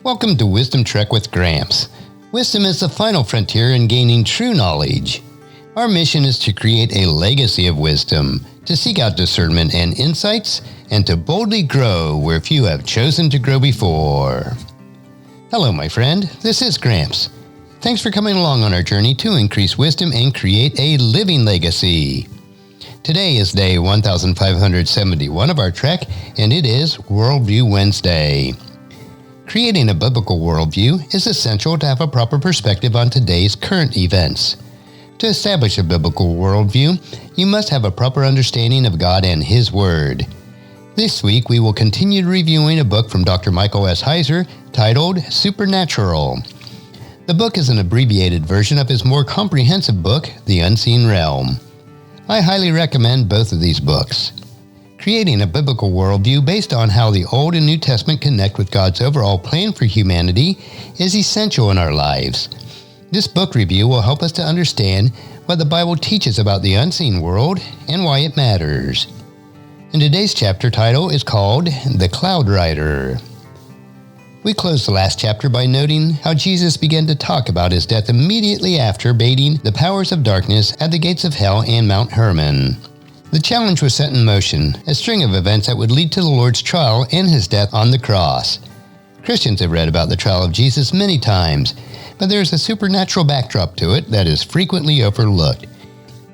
Welcome to Wisdom Trek with Gramps. Wisdom is the final frontier in gaining true knowledge. Our mission is to create a legacy of wisdom, to seek out discernment and insights, and to boldly grow where few have chosen to grow before. Hello, my friend. This is Gramps. Thanks for coming along on our journey to increase wisdom and create a living legacy. Today is day 1571 of our trek, and it is Worldview Wednesday. Creating a biblical worldview is essential to have a proper perspective on today's current events. To establish a biblical worldview, you must have a proper understanding of God and His Word. This week, we will continue reviewing a book from Dr. Michael S. Heiser titled Supernatural. The book is an abbreviated version of his more comprehensive book, The Unseen Realm. I highly recommend both of these books. Creating a biblical worldview based on how the Old and New Testament connect with God's overall plan for humanity is essential in our lives. This book review will help us to understand what the Bible teaches about the unseen world and why it matters. And today's chapter title is called The Cloud Rider. We closed the last chapter by noting how Jesus began to talk about his death immediately after baiting the powers of darkness at the gates of hell and Mount Hermon. The challenge was set in motion, a string of events that would lead to the Lord's trial and his death on the cross. Christians have read about the trial of Jesus many times, but there is a supernatural backdrop to it that is frequently overlooked.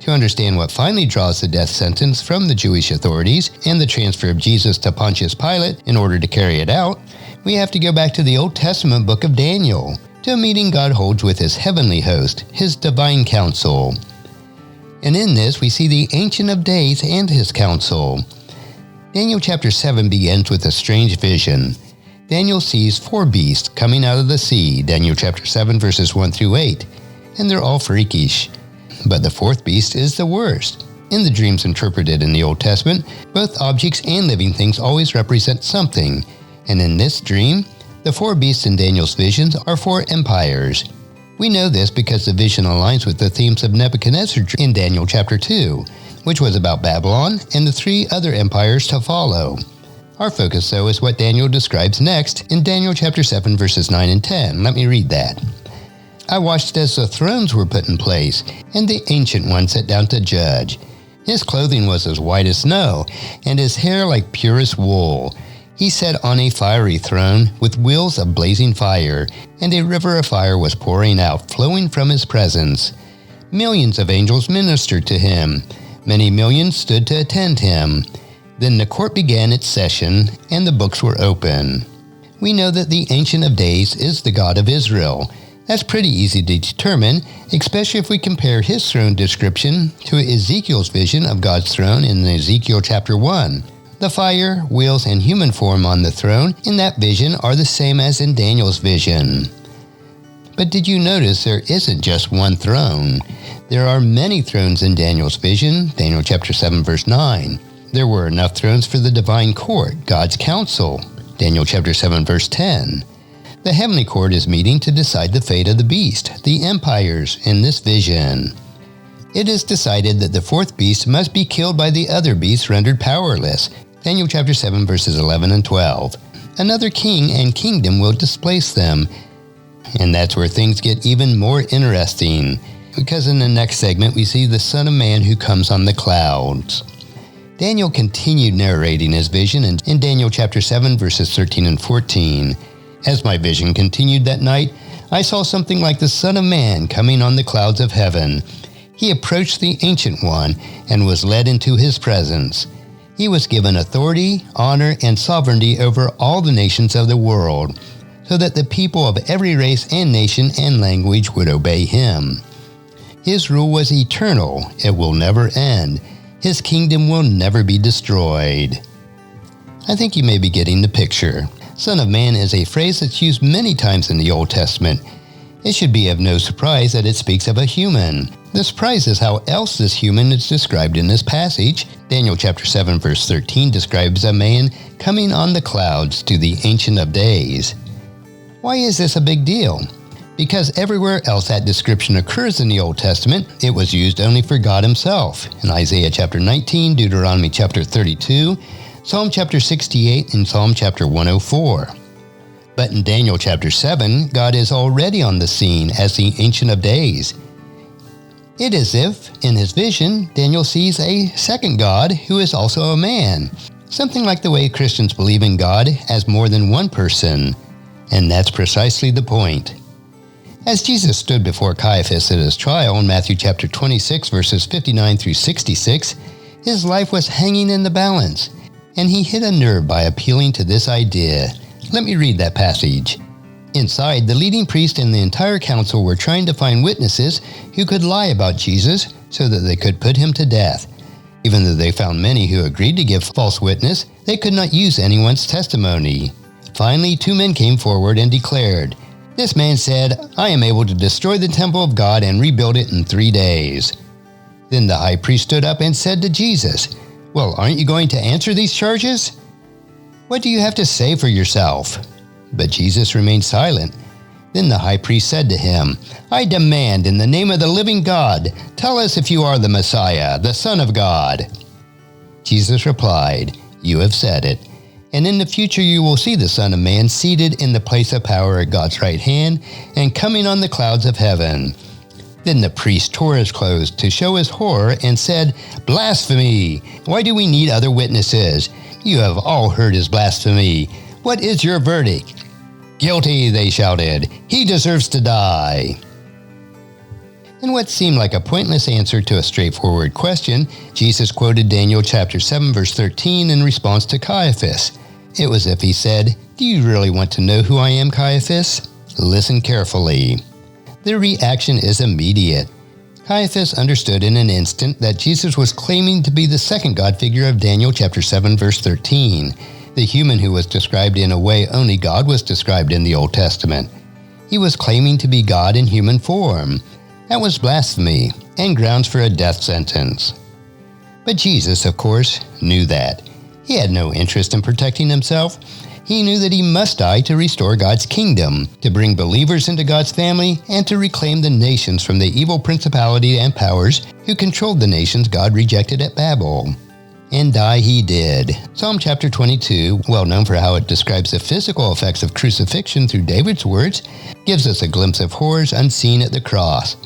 To understand what finally draws the death sentence from the Jewish authorities and the transfer of Jesus to Pontius Pilate in order to carry it out, we have to go back to the Old Testament book of Daniel, to a meeting God holds with his heavenly host, his divine council. And in this, we see the Ancient of Days and his council. Daniel chapter 7 begins with a strange vision. Daniel sees 4 beasts coming out of the sea, Daniel chapter 7 verses 1 through 8, and they're all freakish. But the 4th beast is the worst. In the dreams interpreted in the Old Testament, both objects and living things always represent something, and in this dream, the 4 beasts in Daniel's visions are 4 empires. We know this because the vision aligns with the themes of Nebuchadnezzar in Daniel chapter 2, which was about Babylon and the 3 other empires to follow. Our focus, though, is what Daniel describes next in Daniel chapter 7 verses 9 and 10. Let me read that. I watched as the thrones were put in place, and the Ancient One sat down to judge. His clothing was as white as snow, and his hair like purest wool. He sat on a fiery throne with wheels of blazing fire, and a river of fire was pouring out, flowing from his presence. Millions of angels ministered to him. Many millions stood to attend him. Then the court began its session, and the books were open. We know that the Ancient of Days is the God of Israel. That's pretty easy to determine, especially if we compare his throne description to Ezekiel's vision of God's throne in Ezekiel chapter 1. The fire, wheels, and human form on the throne in that vision are the same as in Daniel's vision. But did you notice there isn't just one throne? There are many thrones in Daniel's vision, Daniel chapter 7 verse 9. There were enough thrones for the divine court, God's council, Daniel chapter 7 verse 10. The heavenly court is meeting to decide the fate of the beast, the empires, in this vision. It is decided that the 4th beast must be killed by the other beasts rendered powerless, Daniel chapter 7 verses 11 and 12. Another king and kingdom will displace them. And that's where things get even more interesting, because in the next segment we see the Son of Man who comes on the clouds. Daniel continued narrating his vision in Daniel chapter 7 verses 13 and 14. As my vision continued that night, I saw something like the Son of Man coming on the clouds of heaven. He approached the Ancient One and was led into his presence. He was given authority, honor, and sovereignty over all the nations of the world, so that the people of every race and nation and language would obey him. His rule was eternal. It will never end. His kingdom will never be destroyed. I think you may be getting the picture. Son of Man is a phrase that's used many times in the Old Testament. It should be of no surprise that it speaks of a human. The surprise is how else this human is described in this passage. Daniel chapter 7 verse 13 describes a man coming on the clouds to the Ancient of Days. Why is this a big deal? Because everywhere else that description occurs in the Old Testament, it was used only for God himself. In Isaiah chapter 19, Deuteronomy chapter 32, Psalm chapter 68, and Psalm chapter 104. But in Daniel chapter 7, God is already on the scene as the Ancient of Days. It is as if, in his vision, Daniel sees a second God who is also a man, something like the way Christians believe in God as more than one person. And that's precisely the point. As Jesus stood before Caiaphas at his trial in Matthew chapter 26, verses 59 through 66, his life was hanging in the balance, and he hit a nerve by appealing to this idea. Let me read that passage. Inside, the leading priest and the entire council were trying to find witnesses who could lie about Jesus so that they could put him to death. Even though they found many who agreed to give false witness, they could not use anyone's testimony. Finally, 2 men came forward and declared, "This man said, I am able to destroy the temple of God and rebuild it in 3 days. Then the high priest stood up and said to Jesus, "Well, aren't you going to answer these charges? What do you have to say for yourself?" But Jesus remained silent. Then the high priest said to him, "I demand in the name of the living God, tell us if you are the Messiah, the Son of God." Jesus replied, "You have said it. And in the future you will see the Son of Man seated in the place of power at God's right hand and coming on the clouds of heaven." Then the priest tore his clothes to show his horror and said, "Blasphemy! Why do we need other witnesses? You have all heard his blasphemy. What is your verdict?" "Guilty," they shouted. "He deserves to die." In what seemed like a pointless answer to a straightforward question, Jesus quoted Daniel chapter 7 verse 13 in response to Caiaphas. It was as if he said, "Do you really want to know who I am, Caiaphas? Listen carefully." The reaction is immediate. Caiaphas understood in an instant that Jesus was claiming to be the second God figure of Daniel chapter 7 verse 13, the human who was described in a way only God was described in the Old Testament. He was claiming to be God in human form. That was blasphemy and grounds for a death sentence. But Jesus, of course, knew that. He had no interest in protecting himself. He knew that he must die to restore God's kingdom, to bring believers into God's family, and to reclaim the nations from the evil principality and powers who controlled the nations God rejected at Babel. And die he did. Psalm chapter 22, well known for how it describes the physical effects of crucifixion through David's words, gives us a glimpse of horrors unseen at the cross.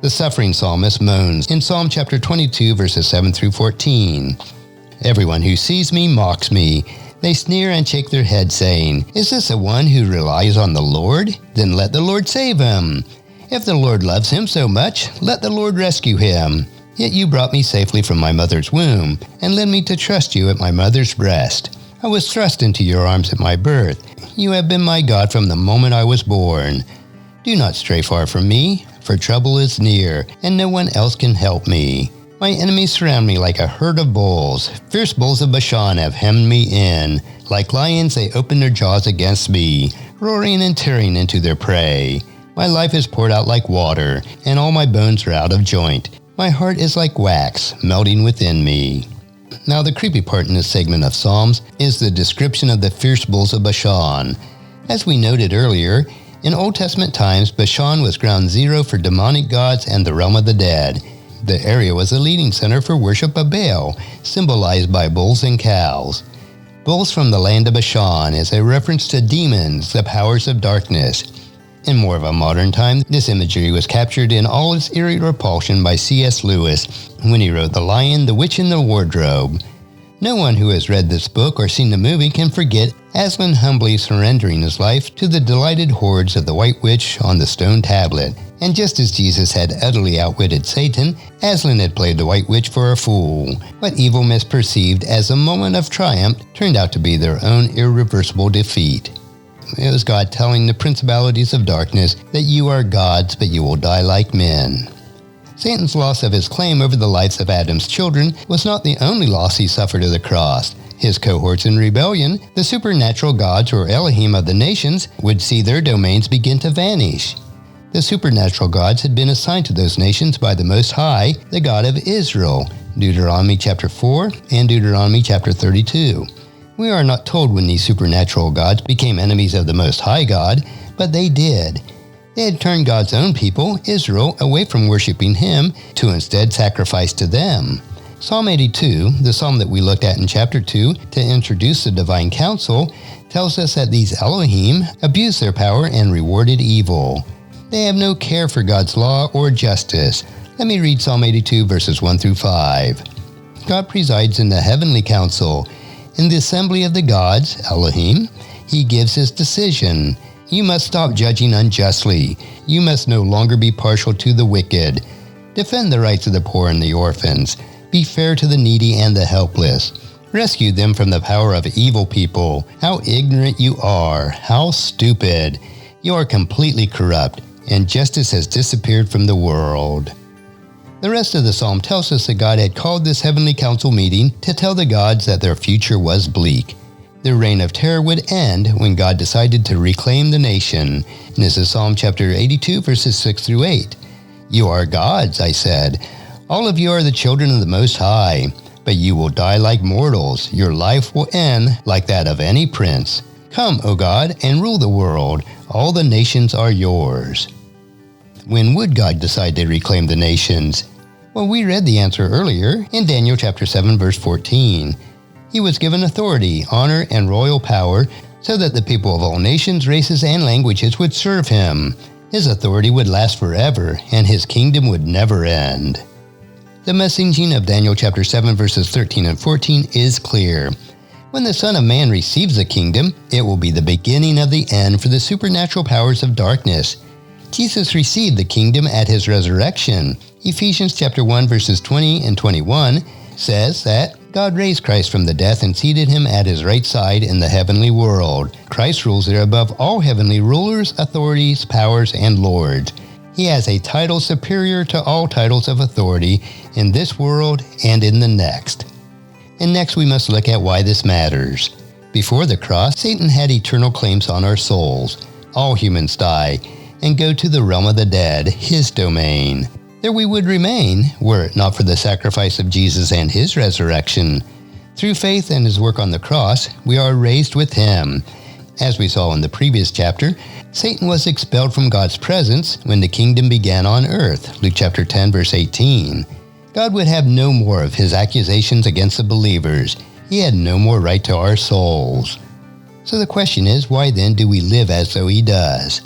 The suffering psalmist moans in Psalm chapter 22, verses 7 through 14. "Everyone who sees me mocks me. They sneer and shake their head, saying, 'Is this the one who relies on the Lord? Then let the Lord save him. If the Lord loves him so much, let the Lord rescue him. Yet you brought me safely from my mother's womb, and led me to trust you at my mother's breast. I was thrust into your arms at my birth. You have been my God from the moment I was born. Do not stray far from me, for trouble is near, and no one else can help me. My enemies surround me like a herd of bulls. Fierce bulls of Bashan have hemmed me in. Like lions, they open their jaws against me, roaring and tearing into their prey. My life is poured out like water, and all my bones are out of joint. My heart is like wax, melting within me." Now, the creepy part in this segment of Psalms is the description of the fierce bulls of Bashan. As we noted earlier, in Old Testament times, Bashan was ground zero for demonic gods and the realm of the dead. The area was a leading center for worship of Baal, symbolized by bulls and cows. Bulls from the land of Bashan is a reference to demons, the powers of darkness. In more of a modern time, this imagery was captured in all its eerie repulsion by C.S. Lewis when he wrote The Lion, the Witch, and the Wardrobe. No one who has read this book or seen the movie can forget Aslan humbly surrendering his life to the delighted hordes of the White Witch on the stone tablet. And just as Jesus had utterly outwitted Satan, Aslan had played the White Witch for a fool. What evil misperceived as a moment of triumph turned out to be their own irreversible defeat. It was God telling the principalities of darkness that you are gods, but you will die like men. Satan's loss of his claim over the lives of Adam's children was not the only loss he suffered at the cross. His cohorts in rebellion, the supernatural gods or Elohim of the nations, would see their domains begin to vanish. The supernatural gods had been assigned to those nations by the Most High, the God of Israel, Deuteronomy chapter 4 and Deuteronomy chapter 32. We are not told when these supernatural gods became enemies of the Most High God, but they did. They had turned God's own people, Israel, away from worshiping Him to instead sacrifice to them. Psalm 82, the psalm that we looked at in chapter 2 to introduce the divine council, tells us that these Elohim abused their power and rewarded evil. They have no care for God's law or justice. Let me read Psalm 82, verses 1 through 5. God presides in the heavenly council. In the assembly of the gods, Elohim, he gives his decision. You must stop judging unjustly. You must no longer be partial to the wicked. Defend the rights of the poor and the orphans. Be fair to the needy and the helpless. Rescue them from the power of evil people. How ignorant you are. How stupid. You are completely corrupt, and justice has disappeared from the world. The rest of the psalm tells us that God had called this heavenly council meeting to tell the gods that their future was bleak. Their reign of terror would end when God decided to reclaim the nation. And this is Psalm chapter 82, verses 6 through 8. You are gods, I said. All of you are the children of the Most High. But you will die like mortals. Your life will end like that of any prince. Come, O God, and rule the world. All the nations are yours. When would God decide to reclaim the nations? Well, we read the answer earlier in Daniel chapter 7, verse 14. He was given authority, honor, and royal power so that the people of all nations, races, and languages would serve him. His authority would last forever, and his kingdom would never end. The messaging of Daniel chapter 7, verses 13 and 14 is clear. When the Son of Man receives the kingdom, it will be the beginning of the end for the supernatural powers of darkness. Jesus received the kingdom at his resurrection. Ephesians chapter 1, verses 20 and 21 says that God raised Christ from the death and seated him at his right side in the heavenly world. Christ rules there above all heavenly rulers, authorities, powers, and lords. He has a title superior to all titles of authority in this world and in the next. And next we must look at why this matters. Before the cross, Satan had eternal claims on our souls. All humans die and go to the realm of the dead, his domain. There we would remain, were it not for the sacrifice of Jesus and his resurrection. Through faith and his work on the cross, we are raised with him. As we saw in the previous chapter, Satan was expelled from God's presence when the kingdom began on earth, Luke chapter 10, verse 18. God would have no more of his accusations against the believers. He had no more right to our souls. So the question is, why then do we live as though he does?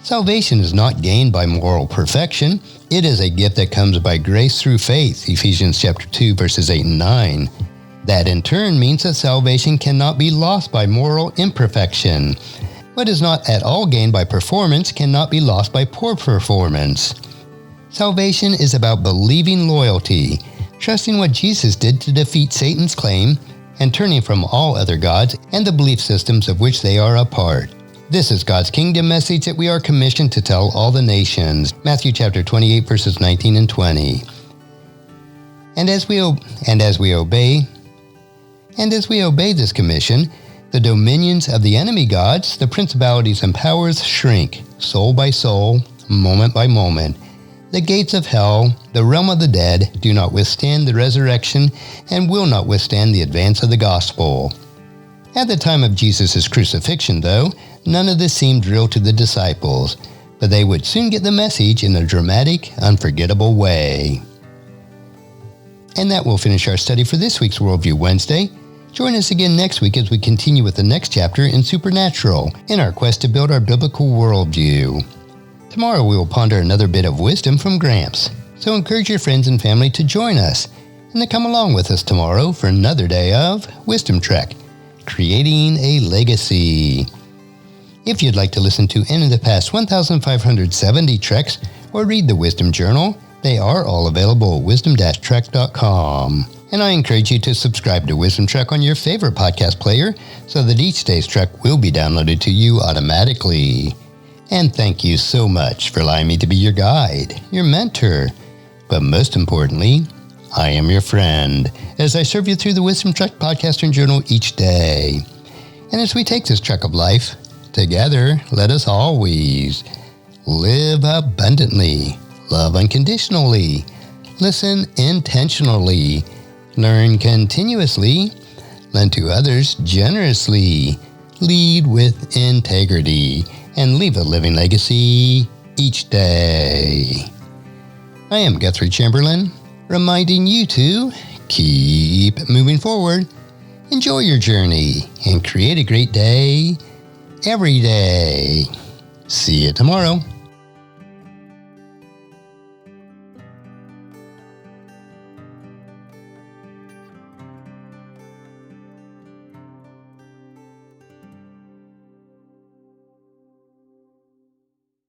Salvation is not gained by moral perfection. It is a gift that comes by grace through faith, Ephesians chapter 2, verses 8 and 9. That in turn means that salvation cannot be lost by moral imperfection. What is not at all gained by performance cannot be lost by poor performance. Salvation is about believing loyalty, trusting what Jesus did to defeat Satan's claim, and turning from all other gods and the belief systems of which they are a part. This is God's kingdom message that we are commissioned to tell all the nations. Matthew chapter 28, verses 19 and 20. And as we obey this commission, the dominions of the enemy gods, the principalities and powers shrink, soul by soul, moment by moment. The gates of hell, the realm of the dead, do not withstand the resurrection and will not withstand the advance of the gospel. At the time of Jesus' crucifixion, though, none of this seemed real to the disciples, but they would soon get the message in a dramatic, unforgettable way. And that will finish our study for this week's Worldview Wednesday. Join us again next week as we continue with the next chapter in Supernatural in our quest to build our biblical worldview. Tomorrow we will ponder another bit of wisdom from Gramps, so encourage your friends and family to join us and to come along with us tomorrow for another day of Wisdom Trek, Creating a Legacy. If you'd like to listen to any of the past 1,570 treks or read the Wisdom Journal, they are all available at wisdom-trek.com. And I encourage you to subscribe to Wisdom Trek on your favorite podcast player so that each day's trek will be downloaded to you automatically. And thank you so much for allowing me to be your guide, your mentor. But most importantly, I am your friend as I serve you through the Wisdom Trek podcast and journal each day. And as we take this trek of life, together, let us always live abundantly, love unconditionally, listen intentionally, learn continuously, lend to others generously, lead with integrity, and leave a living legacy each day. I am Guthrie Chamberlain, reminding you to keep moving forward Enjoy your journey and create a great day every day. See you tomorrow.